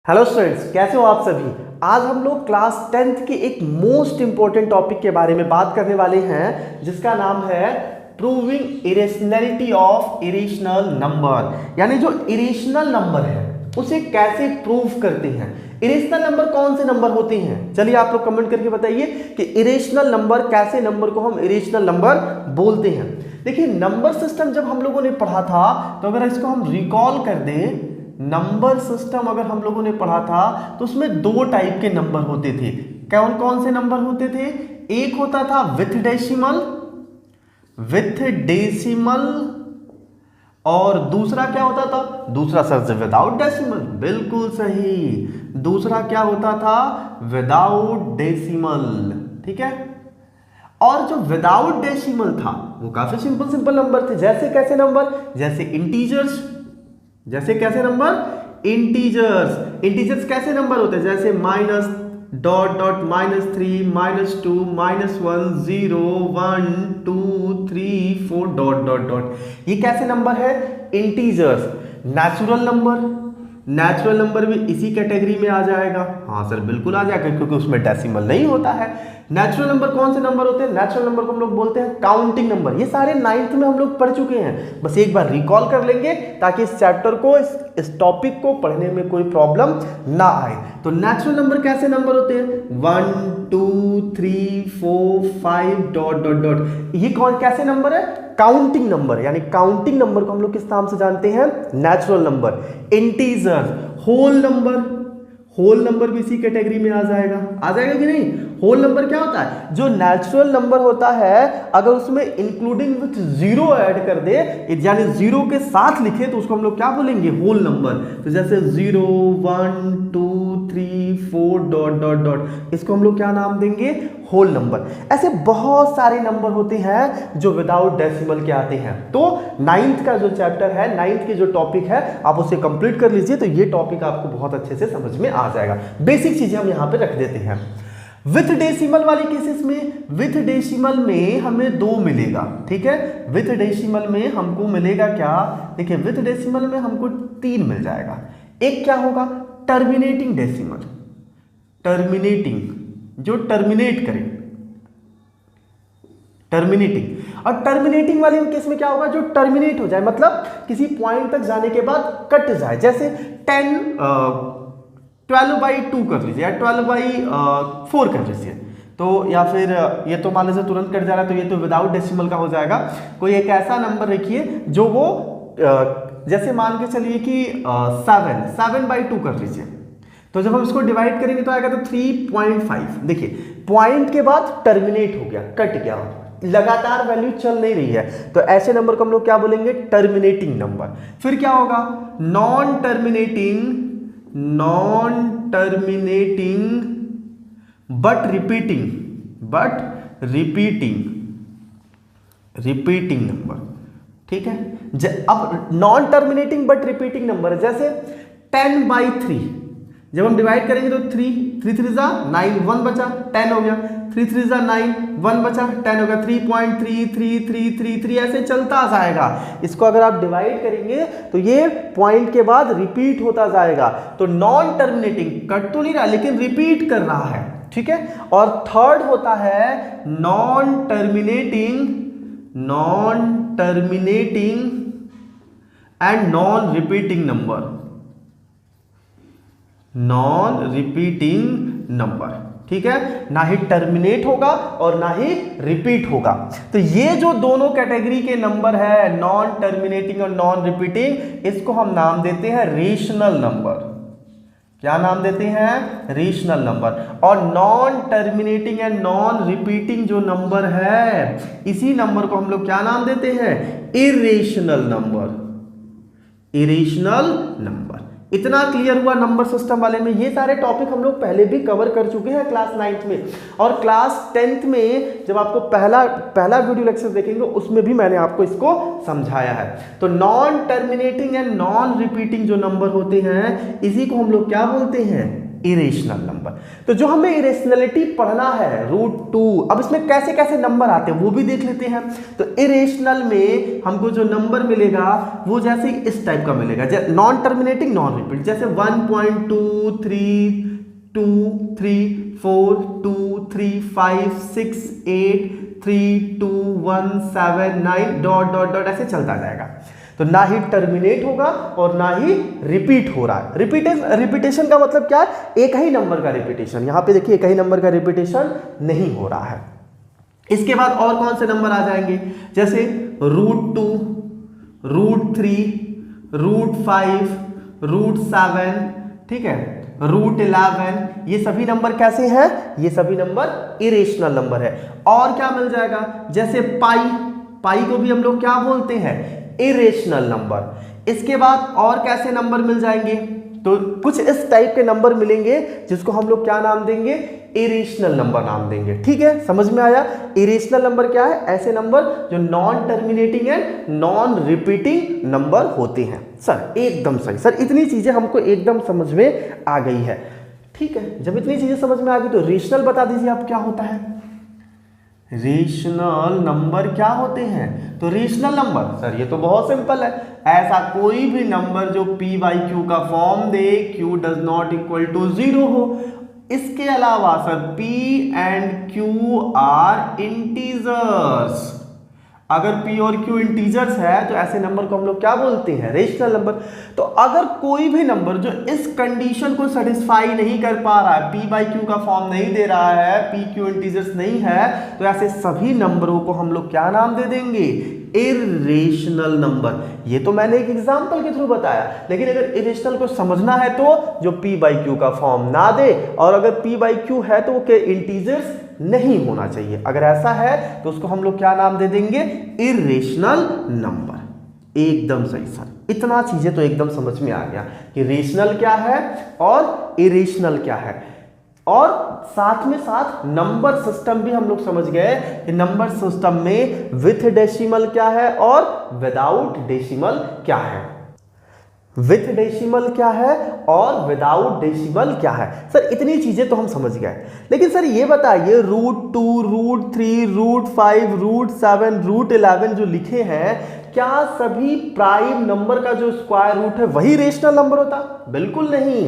Hello students, कैसे हो आप सभी। आज हम लोग क्लास 10th के एक मोस्ट इंपॉर्टेंट टॉपिक के बारे में बात करने वाले हैं, जिसका नाम है proving irrationality of irrational number. यानी जो इरेशनल नंबर है उसे कैसे प्रूव करते हैं। इरेशनल नंबर कौन से नंबर होते हैं, चलिए आप लोग कमेंट करके बताइए कि इरेशनल नंबर कैसे नंबर को हम इरेशनल नंबर बोलते हैं। देखिए, नंबर सिस्टम जब हम लोगों ने पढ़ा था, तो अगर इसको हम रिकॉल कर दें, नंबर सिस्टम अगर हम लोगों ने पढ़ा था तो उसमें दो टाइप के नंबर होते थे। कौन कौन से नंबर होते थे? एक होता था विथ डेसिमल और दूसरा क्या होता था? दूसरा सर विदाउट डेसिमल। बिल्कुल सही, दूसरा क्या होता था? Without decimal. ठीक है। और जो विदाउट डेसिमल था वो काफी सिंपल नंबर थे। जैसे कैसे नंबर? जैसे इंटीजर्स। जैसे कैसे नंबर? इंटीजर्स। इंटीजर्स कैसे नंबर होते हैं? जैसे minus dot dot -3 -2 -1 0 1 2 3 4 dot dot dot. ये कैसे नंबर है? Integers. Natural number, natural number भी इसी कैटेगरी में आ जाएगा। हाँ सर, बिल्कुल आ जाएगा, क्योंकि उसमें डेसिमल नहीं होता है। नेचुरल नंबर कौन से नंबर होते हैं? नेचुरल नंबर को हम लोग बोलते हैं काउंटिंग नंबर। ये सारे 9th में हम लोग पढ़ चुके हैं, बस एक बार रिकॉल कर लेंगे ताकि इस चैप्टर को, इस टॉपिक को पढ़ने में कोई प्रॉब्लम ना आए। तो नेचुरल नंबर कैसे नंबर होते हैं? 1 2 3 4 5 डॉट डॉट डॉट। ये कौन कैसे नंबर है? Counting number. यानी काउंटिंग नंबर को हम लोग किस नाम से जानते हैं? Natural number. Integer, whole number, whole number भी इसी कैटेगरी में आ जाएगा कि नहीं? होल नंबर क्या होता है? जो नेचुरल नंबर होता है, अगर उसमें इंक्लूडिंग विथ जीरो ऐड कर दे, यानी जीरो के साथ लिखे, तो उसको हम लोग क्या बोलेंगे? Whole number. तो जैसे 0 1 2 3 4 डॉट डॉट डॉट, इसको हम लोग क्या नाम देंगे? Whole number. ऐसे बहुत सारे नंबर होते हैं जो विदाउट डेसिमल के आते हैं। तो 9th का जो चैप्टर है, 9th के जो टॉपिक है, आप उसे कंप्लीट कर लीजिए, तो ये टॉपिक आपको बहुत अच्छे से समझ में आ जाएगा। बेसिक चीजें हम यहां पे रख देते हैं। विथ डेसिमल वाली केसेस में, विथ डेसिमल में हमें 2 मिलेगा। ठीक है, विथ डेसिमल में हमको मिलेगा क्या? देखिए, विथ डेसिमल में हमको 3 मिल जाएगा। एक क्या होगा? Terminating decimal. टर्मिनेटिंग, जो टर्मिनेट करे, टर्मिनेटिंग। और टर्मिनेटिंग वाले केस में क्या होगा? जो टर्मिनेट हो जाए, मतलब किसी पॉइंट तक जाने के बाद कट जाए। जैसे 12/2 कर लीजिए, या 12/4 कर लीजिए, तो या फिर ये तो मान लीजिए तुरंत कट जा रहा है, तो ये तो विदाउट डेसिमल का हो जाएगा। कोई एक ऐसा नंबर रखिए जो वो जैसे मान के चलिए कि 7/2 कर लीजिए, तो जब हम इसको डिवाइड करेंगे तो आएगा तो 3.5। देखिए, पॉइंट के बाद टर्मिनेट हो गया, कट गया, लगातार वैल्यू चल नहीं रही है, तो ऐसे नंबर को हम लोग क्या बोलेंगे? Terminating number. फिर क्या होगा? Non terminating but repeating number. ठीक है। अब non terminating but repeating number, जैसे 10/3 जब हम डिवाइड करेंगे तो 3 3 9, 1 बचा, 10 हो गया। 3 3 9, 1 बचा, 10 हो गया। 3.333333 ऐसे चलता जाएगा। इसको अगर आप डिवाइड करेंगे तो ये पॉइंट के बाद रिपीट होता जाएगा। तो नॉन टर्मिनेटिंग, कट तो नहीं रहा लेकिन रिपीट कर रहा है। ठीक है। और थर्ड होता है non terminating and non repeating number. ठीक है, ना ही टर्मिनेट होगा और ना ही रिपीट होगा। तो ये जो दोनों कैटेगरी के नंबर है, नॉन टर्मिनेटिंग और नॉन रिपीटिंग, इसको हम नाम देते हैं रेशनल नंबर। क्या नाम देते हैं? Rational number. और non terminating and non repeating जो नंबर है, इसी नंबर को हम लोग क्या नाम देते हैं? Irrational number. इतना क्लियर हुआ नंबर सिस्टम वाले में। ये सारे टॉपिक हम लोग पहले भी कवर कर चुके हैं क्लास 9th में, और क्लास 10th में जब आपको पहला वीडियो लेक्चर देखेंगे उसमें भी मैंने आपको इसको समझाया है। तो non terminating and non repeating जो नंबर होते हैं, इसी को हम लोग क्या बोलते हैं? Irrational number. तो जो हमें इरेशनलिटी पढ़ना है √2, अब इसमें कैसे कैसे नंबर आते हैं वो भी देख लेते हैं। तो इरेशनल में हमको जो नंबर मिलेगा वो जैसे इस टाइप का मिलेगा, नॉन टर्मिनेटिंग नॉन रिपीट, जैसे 1.2 3 2 3 4 2 3 5 6 8 3 2 1 7 9 डॉट डॉट डॉट ऐसे चलता जाएगा। तो ना ही टर्मिनेट होगा और ना ही रिपीट हो रहा है। रिपीटेशन का मतलब क्या है? एक ही नंबर का रिपीटेशन। यहां पे देखिए एक ही नंबर का रिपीटेशन नहीं हो रहा है। इसके बाद और कौन से नंबर आ जाएंगे, जैसे √2 √3 √5 √7, ठीक है, √11, ये सभी नंबर कैसे हैं? ये सभी नंबर इरेशनल नंबर है। और क्या मिल जाएगा, जैसे पाई को भी हम लोग क्या बोलते हैं? Irrational number. इसके बाद और कैसे नंबर मिल जाएंगे? तो कुछ इस टाइप के नंबर मिलेंगे जिसको हम लोग क्या नाम देंगे? इरेशनल नंबर नाम देंगे। ठीक है, समझ में आया? इरेशनल नंबर क्या है? ऐसे नंबर जो non terminating and non repeating number होते हैं। सर एकदम सही सर, इतनी चीजें हमको एकदम समझ में आ गई है। ठीक है, जब इतनी चीजें समझ में आ गई तो रेशनल बता दीजिए आप क्या होता है? रेशनल नंबर क्या होते हैं? तो रेशनल नंबर सर ये तो बहुत सिंपल है, ऐसा कोई भी नंबर जो p/q का फॉर्म दे, q does not equal to 0 हो। इसके अलावा sir p and q are integers. अगर p और q इंटीजर्स है तो ऐसे नंबर को हम लोग क्या बोलते हैं? Rational number. तो अगर कोई भी नंबर जो इस कंडीशन को सेटिस्फाई नहीं कर पा रहा है, p/q का फॉर्म नहीं दे रहा है, p q इंटीजर्स नहीं है, तो ऐसे सभी नंबरों को हम लोग क्या नाम दे देंगे? Irrational number. ये तो मैंने एक एग्जांपल के थ्रू बताया, लेकिन अगर इरेशनल को समझना है तो जो p/q का फॉर्म ना दे, और अगर p/q है तो वो के इंटीजर्स नहीं होना चाहिए। अगर ऐसा है तो उसको हम लोग क्या नाम दे देंगे? Irrational number. एकदम सही सर, इतना चीजें तो एकदम समझ में आ गया कि रेशनल क्या है और इरेशनल क्या है। और साथ में साथ नंबर सिस्टम भी हम लोग समझ गए कि नंबर सिस्टम में विथ डेसिमल क्या है और विदाउट डेसिमल क्या है। विथ डेसिमल क्या है और विदाउट डेसिमल क्या है। सर इतनी चीजें तो हम समझ गए, लेकिन सर ये बताइए √2 √3 √5 √7 √11 जो लिखे हैं, क्या सभी प्राइम नंबर का जो स्क्वायर रूट है वही रेशनल नंबर होता? बिल्कुल नहीं।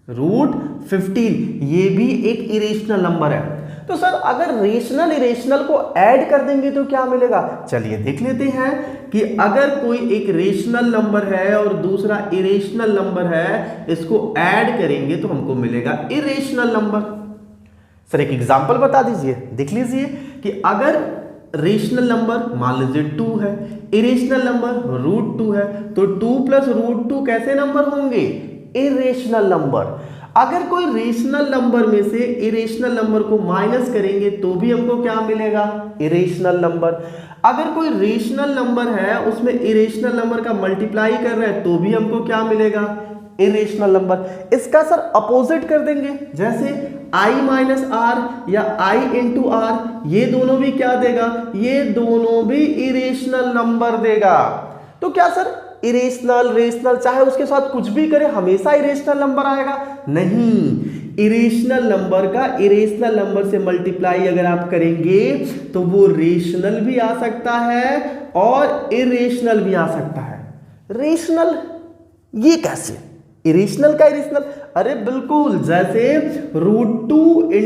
√15 ये भी एक इरेशनल नंबर है। तो सर अगर रेशनल इरेशनल को ऐड कर देंगे तो क्या मिलेगा? चलिए देख लेते हैं कि अगर कोई एक रेशनल नंबर है और दूसरा इरेशनल नंबर है, इसको ऐड करेंगे तो हमको मिलेगा इरेशनल नंबर। सर एक एग्जांपल बता दीजिए, देख लीजिए कि अगर रेशनल नंबर मान लीजिए 2 है, इरेशनल नंबर √2 है, तो 2 + √2 कैसे नंबर होंगे? Irrational number. अगर कोई रेशनल नंबर में से इरेशनल नंबर को माइनस करेंगे तो भी हमको क्या मिलेगा? Irrational number. अगर कोई रेशनल नंबर है उसमें इरेशनल नंबर का मल्टीप्लाई कर रहे हैं तो भी हमको क्या मिलेगा? Irrational number. इसका सर अपोजिट कर देंगे, जैसे i - r या i × r, ये दोनों भी क्या देगा? ये दोनों भी इरेशनल नंबर देगा। तो क्या सर इरेशनल रेशनल चाहे उसके साथ कुछ भी करें हमेशा इरेशनल नंबर आएगा? नहीं, इरेशनल नंबर का इरेशनल नंबर से मल्टीप्लाई अगर आप करेंगे तो वो रेशनल भी आ सकता है और इरेशनल भी आ सकता है। रेशनल ये कैसे? इरेशनल का इरेशनल? अरे बिल्कुल, जैसे √2 ×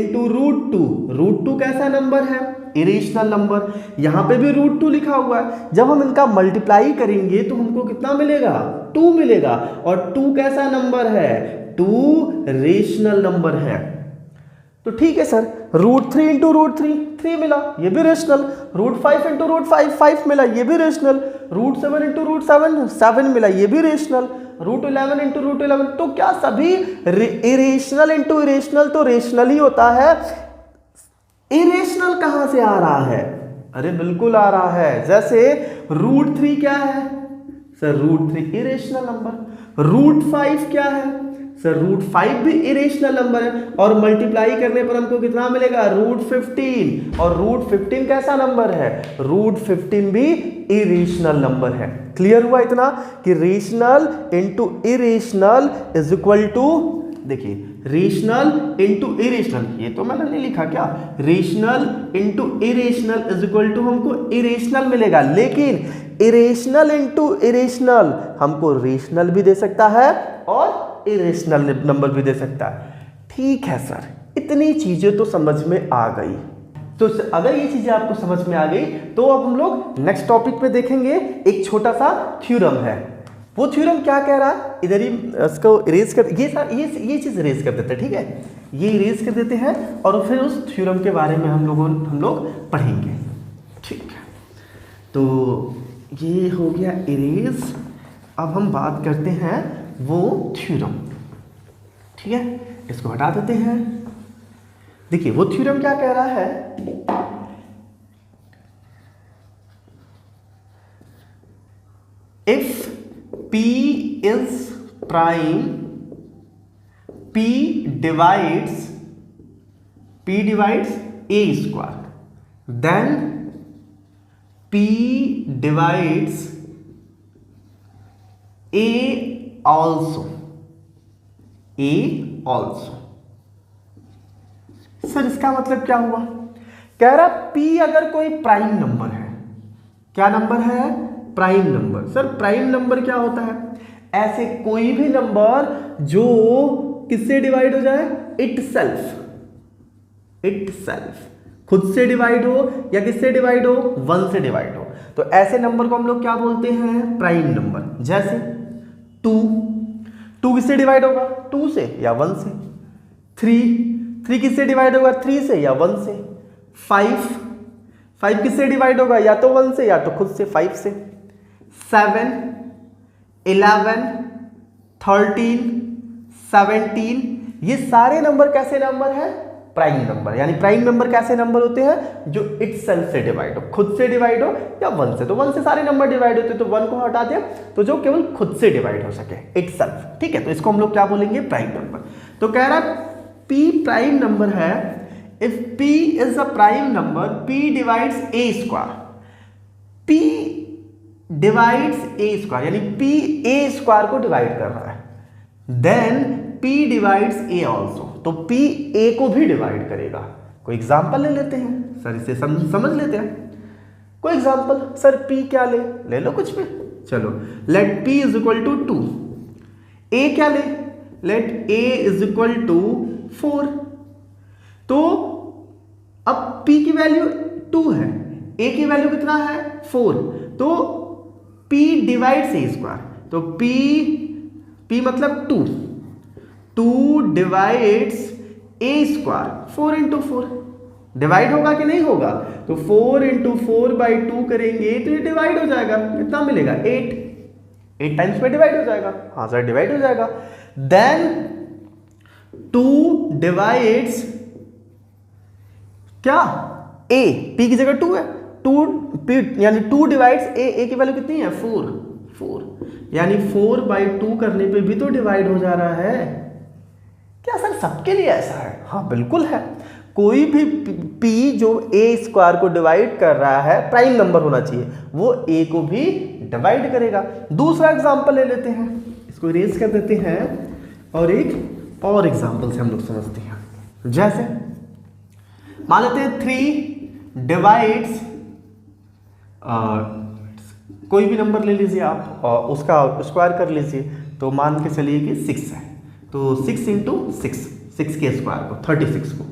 √2 कैसा नंबर है? Irrational number. यहां पे भी √2 लिखा हुआ है, जब हम इनका मल्टीप्लाई करेंगे तो हमको कितना मिलेगा? 2 मिलेगा। और 2 कैसा नंबर है? 2 रेशनल नंबर है। तो ठीक है सर, √3 × √3 3 मिला, ये भी रेशनल। √5 × √5 5 मिला, ये भी रेशनल। √7 × √7 7 मिला, ये भी रेशनल। √11 × √11, तो क्या सभी इरेशनल × इरेशनल तो रेशनल ही होता है? इरेशनल कहां से आ रहा है? अरे बिल्कुल आ रहा है, जैसे √3 क्या है? Sir √3 irrational number. √5 क्या है? सर √5 भी इरेशनल नंबर है और मल्टीप्लाई करने पर हमको कितना मिलेगा √15 और √15 कैसा नंबर है √15 भी इरेशनल नंबर है। क्लियर हुआ इतना कि rational into irrational is equal to देखिए रेशनल इंटू इरेशनल ये तो मैंने नहीं लिखा क्या rational into irrational is equal to हमको इरेशनल मिलेगा लेकिन इरेशनल इंटू इरेशनल हमको रेशनल भी दे सकता है और इरेशनल नंबर भी दे सकता है। ठीक है सर इतनी चीजें तो समझ में आ गई। तो अगर ये चीजें आपको समझ में आ गई तो अब हम लोग नेक्स्ट टॉपिक पे देखेंगे एक छोटा सा थ्योरम है। वो थ्योरम क्या कह रहा है इधर ही इसको इरेज कर ये चीज इरेज कर देते हैं। ठीक है ये इरेज कर देते हैं और फिर उस थ्योरम के बारे में हम लोग पढ़ेंगे। ठीक है तो ये हो गया इरेज। अब हम बात करते हैं वो थ्योरम। ठीक है इसको हटा देते हैं। देखिए वो थ्योरम क्या कह रहा है if P is prime P divides a square then P divides a also sir इसका मतलब क्या हुआ कह रहा P अगर कोई प्राइम नंबर है क्या नंबर है prime number. Sir prime number क्या होता है ऐसे कोई भी नंबर जो किससे डिवाइड हो जाए इटसेल्फ खुद से डिवाइड हो या किससे डिवाइड हो 1 से डिवाइड हो तो ऐसे नंबर को हम लोग क्या बोलते हैं प्राइम नंबर। जैसे 2 किससे डिवाइड होगा 2 से या 1 से। 3 किससे डिवाइड होगा 3 से या 1 से। 5 किससे डिवाइड होगा या तो 1 से या तो खुद से 5 से। 7 11 13 17 ये सारे नंबर कैसे नंबर है प्राइम नंबर। यानी प्राइम नंबर कैसे नंबर होते हैं जो इटसेल्फ से डिवाइड हो खुद से डिवाइड हो या 1 से। तो 1 से सारे नंबर डिवाइड होते हैं तो 1 को हटा दें तो जो केवल खुद से डिवाइड हो सके इटसेल्फ। ठीक है तो इसको हम लोग क्या बोलेंगे प्राइम नंबर। तो कह रहा P प्राइम नंबर है if P is a prime number P divides a square P divides a square यानी P a स्क्वायर को डिवाइड कर रहा है then P divides a also तो P a को भी डिवाइड करेगा। कोई एग्जांपल ले लेते हैं सर इसे समझ लेते हैं। कोई एग्जांपल सर P क्या ले लो कुछ भी चलो let P is equal to 2 a क्या let a is equal to 4 तो अब P की वैल्यू 2 है a की वैल्यू कितना है 4 तो P डिवाइड्स a स्क्वायर तो P मतलब 2 divides a square 4 into 4 divide होगा कि नहीं होगा तो 4 इंटू 4/2 करेंगे तो ये डिवाइड हो जाएगा कितना मिलेगा 8 टाइम्स में डिवाइड हो जाएगा। हाँ सर डिवाइड हो जाएगा। देन 2 डिवाइड्स क्या a p की जगह 2 है 2 यानी 2 डिवाइड्स a की वैल्यू कितनी है 4 यानी 4/2 करने पे भी तो डिवाइड हो जा रहा है। क्या सर सबके लिए ऐसा है हाँ बिल्कुल है। कोई भी p जो a स्क्वायर को डिवाइड कर रहा है प्राइम नंबर होना चाहिए वो a को भी डिवाइड करेगा। दूसरा एग्जांपल ले लेते हैं इसको इरेज कर देते हैं और एक और एग्जांपल से हम लोग समझते हैं। जैसे मान लेते हैं 3 डिवाइड्स कोई भी नंबर ले लीजिए आप और उसका स्क्वायर कर लीजिए तो मान के चलिए कि 6 है तो 6 इंटू 6 के स्क्वायर को 36 को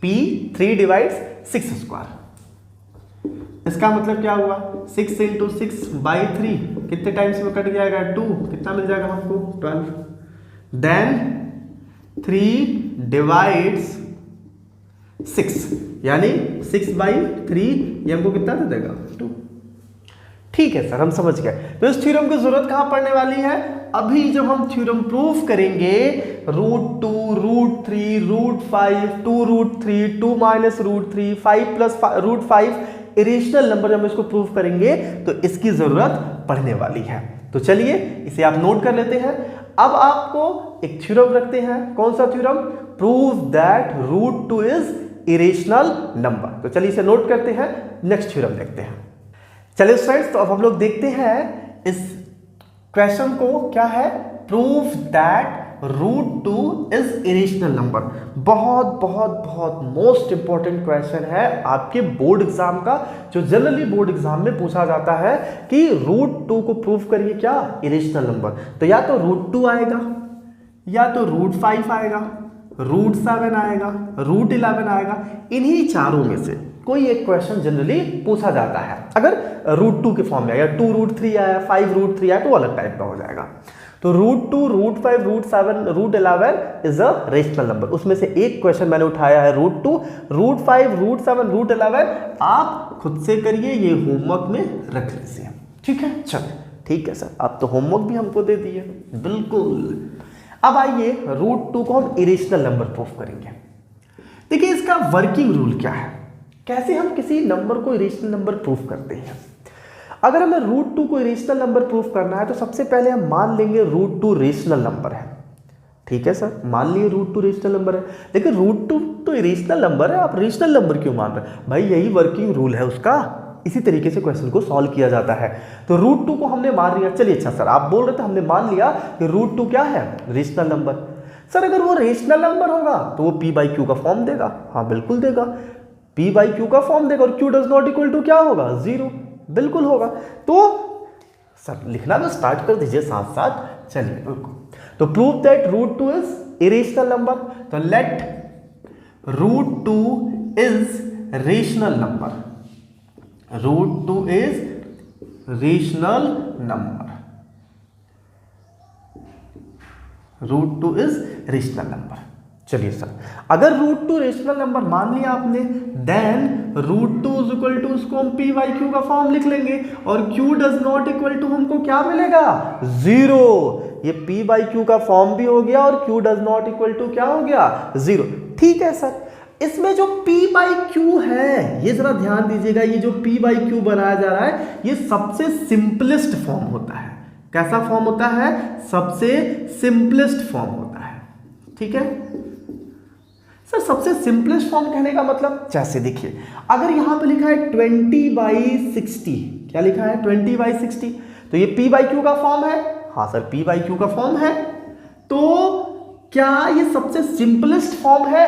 P 3 डिवाइड्स 6 स्क्वायर। इसका मतलब क्या हुआ 6 इंटू 6/3 कितने टाइम्स में कट जाएगा 2 कितना मिल जाएगा हमको 12 देन 3 डिवाइड्स 6 यानी 6/3 ये हमको कितना दे देगा 2। ठीक है सर हम समझ गए। तो इस थ्योरम की जरूरत कहां पड़ने वाली है अभी जब हम थ्योरम प्रूफ करेंगे √2 √3 √5 2 √3 2 माइनस √3 5 प्लस √5 इरेशनल नंबर जब हम इसको प्रूफ करेंगे तो इसकी जरूरत पड़ने वाली है। तो चलिए इसे आप नोट कर लेते हैं। अब आपको एक थ्योरम रखते हैं, कौन सा theorem? Prove that root 2 is irrational number. तो चलिए इसे नोट करते हैं, नेक्स्ट थ्योरम देखते हैं। चलिए फ्रेंड्स, तो अब हम लोग देखते हैं इस क्वेश्चन को, क्या है? Prove that root 2 is irrational number. बहुत बहुत बहुत मोस्ट इंपॉर्टेंट क्वेश्चन है आपके बोर्ड एग्जाम का, जो जनरली बोर्ड एग्जाम में पूछा जाता है कि रूट 2 को प्रूव करिए क्या? Irrational number. तो या तो रूट 2 आएगा, या तो रूट 5 आएगा, रूट 7 आएगा, रूट 11 आएगा। इन्हीं चारों में से कोई एक क्वेश्चन जनरली पूछा जाता है। अगर रूट 2 के फॉर्म में आया, 2 रूट 3 आया, 5 रूट 3 आया, तो अलग टाइप का हो जाएगा। तो root 2, root 5, root 7, root 11 is a rational number. उसमें से एक क्वेश्चन मैंने उठाया है रूट 2, रूट 5, रूट 7, रूट 11। आप खुद से करिए, ये होमवर्क में रख लीजिए, ठीक है? चलिए ठीक है सर, आप तो होमवर्क भी हमको दे दिए, बिल्कुल। अब आइए रूट 2 को हम इरेशनल नंबर प्रूफ करेंगे। देखिए इसका वर्किंग रूल क्या है, कैसे हम किसी नंबर को इरेशनल नंबर प्रूफ करते हैं। अगर हमें रूट 2 को इरेशनल नंबर प्रूफ करना है तो सबसे पहले हम मान लेंगे रूट 2 रेशनल नंबर है। ठीक है सर, मान लिए रूट 2 रेशनल नंबर है, लेकिन रूट 2 तो इरेशनल नंबर है, आप रेशनल नंबर क्यों मान रहे हैं? भाई यही वर्किंग रूल है उसका, इसी तरीके से क्वेश्चन को सॉल्व किया जाता है। तो रूट 2 को हमने मान लिया। चलिए अच्छा सर, आप बोल रहे थे हमने मान लिया कि रूट 2 क्या है? Rational number. सर अगर वो रेशनल नंबर होगा तो वो p बाई क्यू का फॉर्म देगा। हाँ बिल्कुल देगा, p बाई क्यू का फॉर्म देगा, और q does not equal to क्या होगा? 0, बिल्कुल होगा। तो सर लिखना तो स्टार्ट कर दीजिए साथ साथ, चलिए बिल्कुल। तो prove that root 2 is irrational number. तो let root 2 is rational number, root 2 is rational number, root 2 is rational number. चलिए सर, अगर रूट 2 रेशनल नंबर मान लिया आपने, then root 2 is equal to, उसको हम p बाई क्यू का form लिख लेंगे, और q does not equal to हमको क्या मिलेगा? 0। ये p बाई क्यू का फॉर्म भी हो गया, और q does not equal to क्या हो गया? 0। ठीक है सर, इसमें जो p बाई क्यू है, ये जरा ध्यान दीजिएगा, ये जो p बाई क्यू बनाया जा रहा है, ये सबसे सिंपलेस्ट फॉर्म होता है। कैसा फॉर्म होता है? सबसे सिंपलेस्ट फॉर्म होता है। ठीक है सर, सबसे सिंपलेस्ट फॉर्म कहने का मतलब, जैसे देखिए अगर यहां पे लिखा है 20/60, क्या लिखा है? 20/60, तो ये p बाई क्यू का फॉर्म है। हाँ सर, p बाई क्यू का फॉर्म है, तो क्या ये सबसे सिंपलेस्ट फॉर्म है?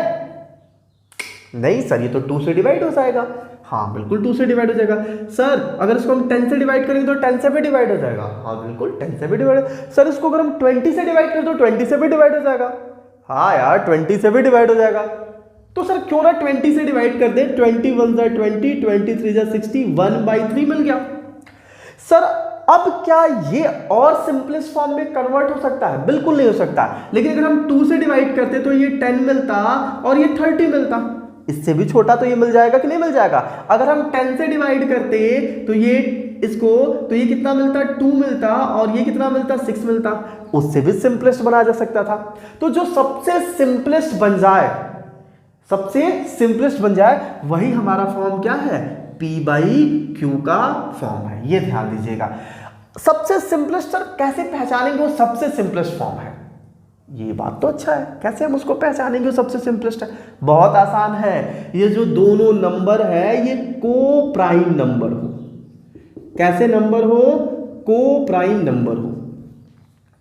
नहीं सर, ये तो 2 से डिवाइड हो जाएगा। हाँ बिल्कुल 2 से डिवाइड हो जाएगा। सर अगर इसको हम 10 से डिवाइड करेंगे तो 10 से भी डिवाइड हो जाएगा। हाँ बिल्कुल 10 से भी डिवाइड। सर इसको अगर हम 20 से डिवाइड करें तो 20 से भी डिवाइड हो जाएगा। हाँ यार 20 से भी डिवाइड हो जाएगा। तो सर क्यों ना 20 से डिवाइड कर दे, 21 जा 20, 23 जा 60, 1/3 मिल गया। सर अब क्या ये और सिंपलेस्ट फॉर्म में कन्वर्ट हो सकता है? बिल्कुल नहीं हो सकता। लेकिन अगर हम 2 से डिवाइड करते तो ये 10 मिलता और ये 30 मिलता। इससे भी छोटा तो ये मिल जाएगा कि नहीं मिल जाएगा? अगर हम 10 से डिवाइड करते तो ये इसको, तो ये कितना मिलता? 2 मिलता, और ये कितना मिलता? 6 मिलता। उससे भी सिंपलेस्ट बनाया जा सकता था। तो जो सबसे सिंपलेस्ट बन जाए, सबसे सिंपलेस्ट बन जाए, वही हमारा फॉर्म क्या है? p बाई क्यू का फॉर्म है। ये ध्यान दीजिएगा। सबसे सिंपलेस्ट सर कैसे पहचानेंगे वो सबसे सिंपलेस्ट फॉर्म है? ये बात तो अच्छा है, कैसे हम उसको पहचानेंगे वो सबसे सिंपलेस्ट है? बहुत आसान है। ये जो दोनों नंबर है ये को प्राइम नंबर हो। कैसे नंबर हो? को प्राइम नंबर हो।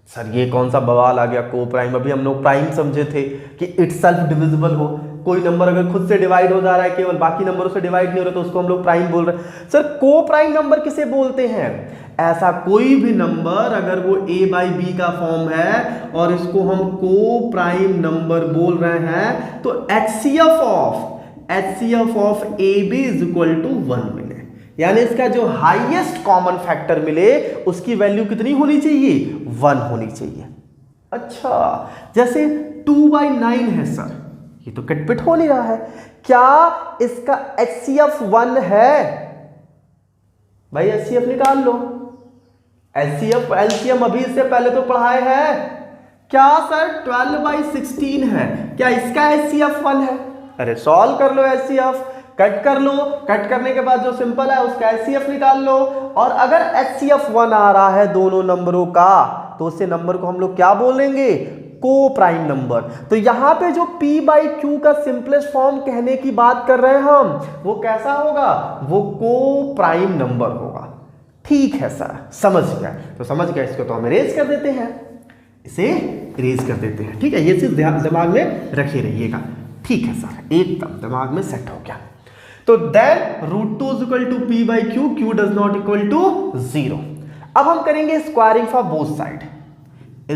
सर ये कौन सा बवाल आ गया को प्राइम? अभी हम लोग प्राइम समझे थे कि इटसेल्फ डिविजिबल हो। कोई नंबर अगर खुद से डिवाइड हो जा रहा है, केवल बाकी नंबरों से डिवाइड नहीं हो रहा, तो उसको हम लोग प्राइम बोल रहे हैं। सर को प्राइम नंबर किसे बोलते हैं? ऐसा कोई भी नंबर अगर वो a बाई बी का फॉर्म है और इसको हम को प्राइम नंबर बोल रहे हैं, तो HCF of AB is equal to 1 मिले। यानी इसका जो हाईएस्ट कॉमन फैक्टर मिले उसकी वैल्यू कितनी होनी चाहिए? 1 होनी चाहिए। अच्छा, जैसे 2/9 है सर, ये तो कटपिट हो नहीं रहा है, क्या इसका HCF 1 है? भाई HCF निकाल लो। HCF LCM अभी इससे पहले तो पढ़ाए हैं। क्या सर 12/16 है, क्या इसका HCF 1 है? अरे सॉल्व कर लो HCF। कट कर लो, कट करने के बाद जो सिंपल है उसका HCF निकाल लो, और अगर HCF 1 आ रहा है दोनों नंबरों का तो उससे नंबर को हम लोग क्या बोलेंगे, को प्राइम नंबर। तो यहां पे जो P बाई Q का सिंपलेस्ट फॉर्म कहने की बात कर रहे हैं हम, वो कैसा होगा, वो को प्राइम नंबर होगा। ठीक है सर, समझ गया, तो समझ गया, इसको तो हम इरेज कर देते हैं, इसे इरेज कर देते हैं। ठीक है, ये चीज दिमाग में रखे रहिएगा। ठीक है सर, एकदम दिमाग में सेट हो गया। तो then √2 is equal to P by Q, Q does not equal to 0। अब हम करेंगे squaring for both side,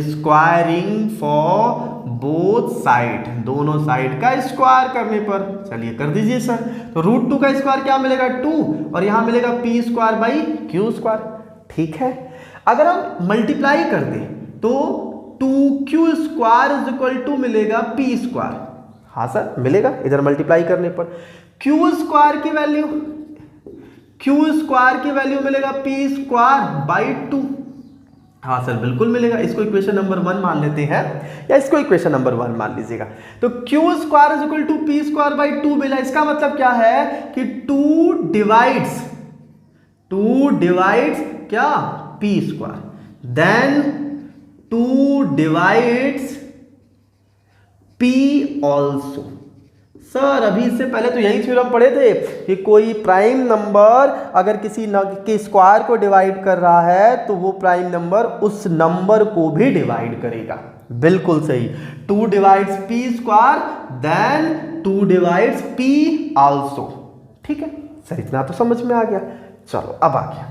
squaring for both side, दोनों साइड का स्क्वायर करने पर, चलिए कर दीजिए सर। तो √2 का स्क्वायर क्या मिलेगा, 2, और यहां मिलेगा P square by Q square. ठीक है, अगर हम मल्टीप्लाई कर दें तो 2Q square is equal to मिलेगा P स्क्वायर। हाँ सर मिलेगा, इधर मल्टीप्लाई करने पर Q स्क्वायर की वैल्यू मिलेगा P स्क्वायर बाई 2। हाँ सर बिल्कुल मिलेगा, इसको इक्वेशन नंबर 1 मान लेते हैं, या इसको इक्वेशन नंबर 1 मान लीजिएगा। तो Q square is equal to P square by 2 मिला। इसका मतलब क्या है कि 2 डिवाइड्स क्या, P square, then 2 divides P also. Sir अभी इससे पहले तो यही थ्योरम पढ़े थे कि कोई प्राइम नंबर अगर किसी के स्क्वायर को डिवाइड कर रहा है तो वो प्राइम नंबर उस नंबर को भी डिवाइड करेगा। बिल्कुल सही, 2 divides P square then 2 divides P also. ठीक है सर, इतना तो समझ में आ गया। चलो अब आ गया,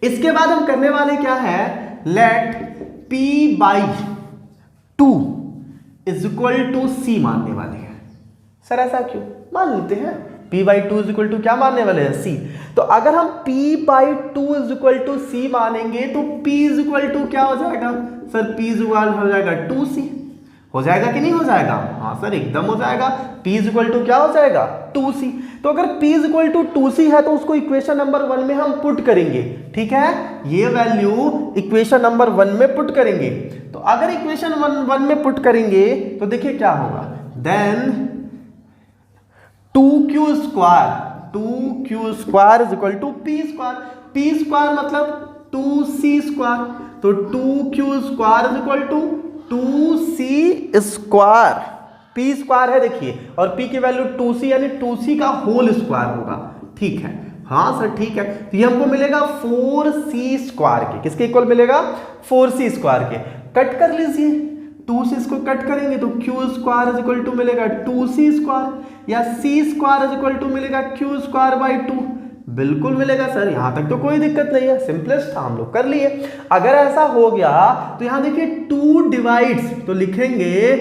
इसके बाद हम करने वाले क्या है, let P by 2 is equal to C मानने वाले हैं। सर ऐसा क्यों, मान लेते हैं P by 2 is equal to क्या मानने वाले हैं, C। तो अगर हम P by 2 is equal to C मानेंगे तो P इज इक्वल टू क्या हो जाएगा सर, P इज इक्वल हो जाएगा 2C। हो जाएगा कि नहीं हो जाएगा, हाँ सर एकदम हो जाएगा। P इज इक्वल टू क्या हो जाएगा, 2C। तो अगर P is equal to 2C है तो उसको इक्वेशन नंबर 1 में हम पुट करेंगे। ठीक है, ये वैल्यू इक्वेशन नंबर 1 में पुट करेंगे। तो अगर इक्वेशन 1 में पुट करेंगे तो देखिए क्या होगा, then 2Q square is equal to P square. P square मतलब 2C स्क्वायर, तो 2Q square is equal to 2C square. P square है देखिए, और P की वैल्यू 2C यानी 2C का होल स्क्वायर होगा। ठीक है, हाँ सर ठीक है, तो ये हमको मिलेगा 4C स्क्वायर के, किसके इक्वल मिलेगा, 4C स्क्वायर के। कट कर लीजिए, 2 से इसको कट करेंगे तो Q square is equal to मिलेगा 2C स्क्वायर, या C square is equal to मिलेगा Q स्क्वायर बाई 2। बिल्कुल मिलेगा सर, यहां तक तो कोई दिक्कत नहीं है, सिंपलेस्ट था, हम लोग कर लिए। अगर ऐसा हो गया तो यहां देखिए 2 डिवाइड्स, तो लिखेंगे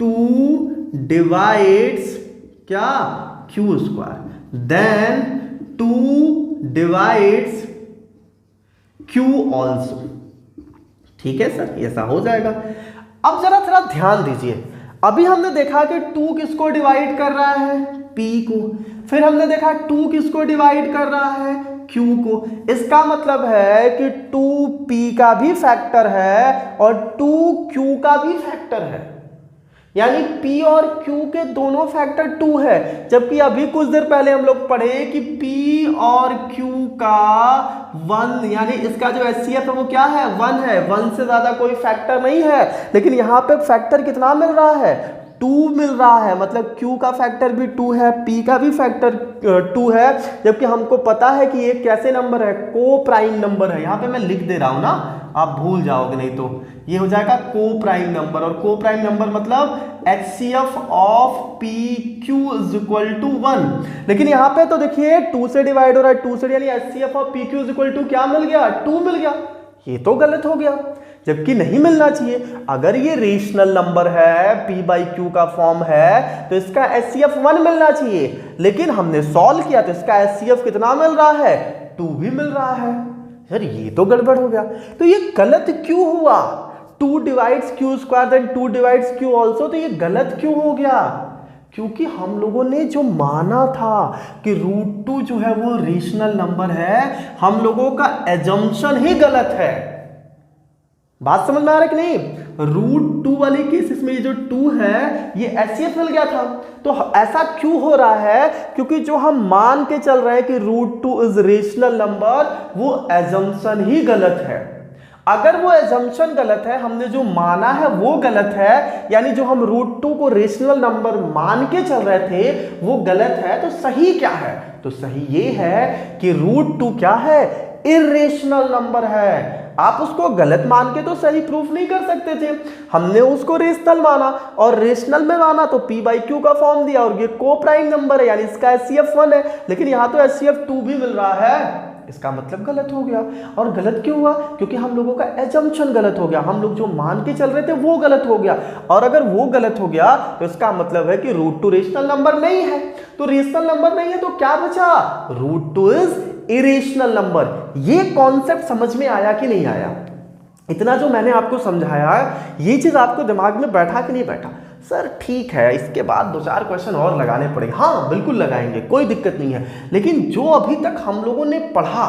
2 डिवाइड्स क्या, Q square, then 2 divides Q also. ठीक है सर, ऐसा हो जाएगा। अब जरा थोड़ा ध्यान दीजिए, अभी हमने देखा कि 2 किसको डिवाइड कर रहा है, P को, फिर हमने देखा 2 किसको डिवाइड कर रहा है, Q को। इसका मतलब है कि 2P का भी फैक्टर है और 2Q का भी फैक्टर है, यानी P और Q के दोनों फैक्टर 2 है। जबकि अभी कुछ देर पहले हम लोग पढ़े कि P और Q का 1, यानी इसका जो HCF है वो क्या है, 1 है, 1 से ज्यादा कोई फैक्टर नहीं है। लेकिन यहाँ पे फैक्टर कितना मिल रहा है, 2 मिल रहा है, मतलब Q का फैक्टर भी 2 है, P का भी फैक्टर 2 है। जबकि हमको पता है कि ये कैसे नंबर है, को प्राइम नंबर है। यहाँ पे मैं लिख दे रहा हूँ ना, आप भूल जाओगे नहीं तो। ये हो जाएगा को प्राइम नंबर, और को प्राइम नंबर मतलब HCF of PQ is equal to 1। लेकिन यहाँ पे तो देखिए 2 से डिवाइड हो रहा है, 2 से, यानी HCF of PQ is equal to क्या मिल गया, 2 मिल गया। ये तो गलत हो गया, जबकि नहीं मिलना चाहिए। अगर ये रेशनल नंबर है, P बाई Q का फॉर्म है, तो इसका HCF 1 मिलना चाहिए। लेकिन हमने सॉल्व किया तो इसका HCF कितना मिल रहा है, 2 भी मिल रहा है। यार ये तो गड़बड़ हो गया। तो ये गलत क्यों हुआ, 2 divides Q square then 2 divides Q also, तो ये गलत क्यों हो गया, क्योंकि हम लोगों ने जो माना था कि √2 जो है वो रेशनल नंबर है, हम लोगों का एजम्पशन ही गलत है। बात समझ में आ रहा है कि नहीं, √2 वाले केसेस में ये जो 2 है ये HCF मिल गया था। तो ऐसा क्यों हो रहा है? क्योंकि जो हम मान के चल रहे हैं कि √2 इज रेशनल नंबर, वो एजम्पशन ही गलत है। अगर वो एजम्पशन गलत है, हमने जो माना है वो गलत है, यानी जो हम √2 को रेशनल नंबर मान के चल रहे थे वो गलत है, तो सही क्या है? तो सही ये है कि √2 क्या है? इरेशनल नंबर है। आप उसको गलत मान के तो सही प्रूफ नहीं कर सकते थे, हमने उसको रेशनल माना और रेशनल में माना तो p/q का फॉर्म दिया और ये को प्राइम नंबर है, यानी इसका HCF 1 है, लेकिन यहां तो HCF 2 भी मिल रहा है, इसका मतलब गलत हो गया। और गलत क्यों हुआ? क्योंकि हम लोगों का एजम्पशन गलत हो गया, हम लोग जो मान के चल रहे थे वो गलत हो गया, और अगर वो गलत हो गया तो इसका मतलब है कि √2 रेशनल नंबर नहीं है। तो रेशनल नंबर नहीं है तो क्या बचा? √2 इज इरेशनल नंबर। ये कॉन्सेप्ट समझ में आया कि नहीं आया? इतना जो मैंने आपको समझाया है, ये चीज आपको दिमाग में बैठा कि नहीं बैठा? सर ठीक है, इसके बाद 2-4 क्वेश्चन और लगाने पड़ेंगे। हाँ बिल्कुल लगाएंगे, कोई दिक्कत नहीं है, लेकिन जो अभी तक हम लोगों ने पढ़ा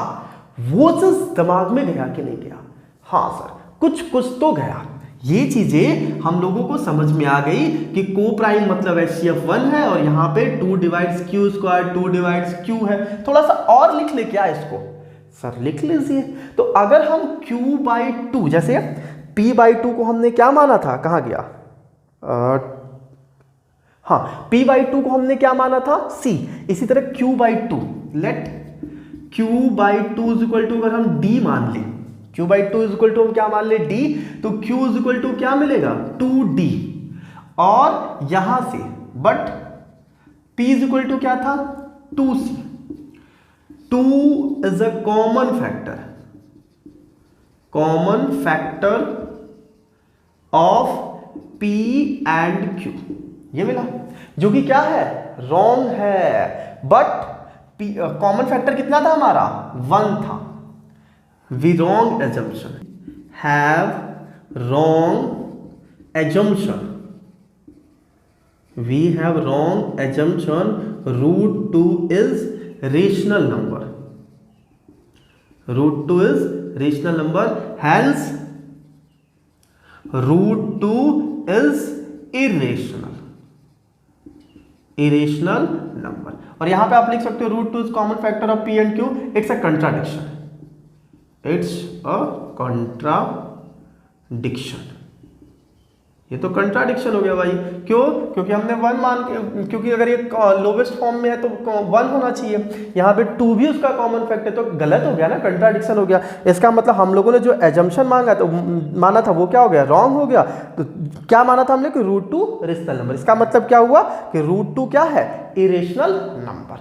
वो चीज दिमाग में गया कि नहीं गया? हाँ सर, कुछ तो गया। ये चीजें हम लोगों को समझ में आ गई कि को प्राइम मतलब HCF 1 है, और यहाँ पे 2/q², 2/q है। थोड़ा सा और लिख ले क्या इसको? सर लिख लीजिए। तो अगर हम q/2, जैसे p/2 को हमने क्या माना था, कहाँ गया? हाँ, p/2 को हमने क्या माना था? c। इसी तरह q/2, late q/2 is equal to, अगर हम d मान ले, q/2 इज इक्वल टू हम क्या मान ले? d, तो q इज इक्वल टू क्या मिलेगा? 2d। और यहां से but p is equal to क्या था? 2c। 2 is a common factor of p and q, ये मिला, जो कि क्या है? रॉन्ग है। बट कॉमन फैक्टर कितना था हमारा? 1 था। We wrong assumption, have wrong assumption, we have wrong assumption √2 is rational number, √2 is rational number, hence √2 is irrational number. और यहां पे आप लिख सकते हो √2 is common factor of p and q। It's a contradiction, it's a contradiction. ये तो contradiction हो गया भाई। क्यों? क्योंकि हमने 1 मान के, क्योंकि अगर ये लोवेस्ट फॉर्म में है तो 1 होना चाहिए, यहाँ पे 2 भी उसका कॉमन फैक्टर, तो गलत हो गया ना, कंट्राडिक्शन हो गया। इसका मतलब हम लोगों ने जो एजम्पशन माना था वो क्या हो गया? रॉन्ग हो गया। तो क्या माना था हमने? कि √2 रेशनल नंबर। इसका मतलब क्या हुआ? कि √2 क्या है? Irrational number.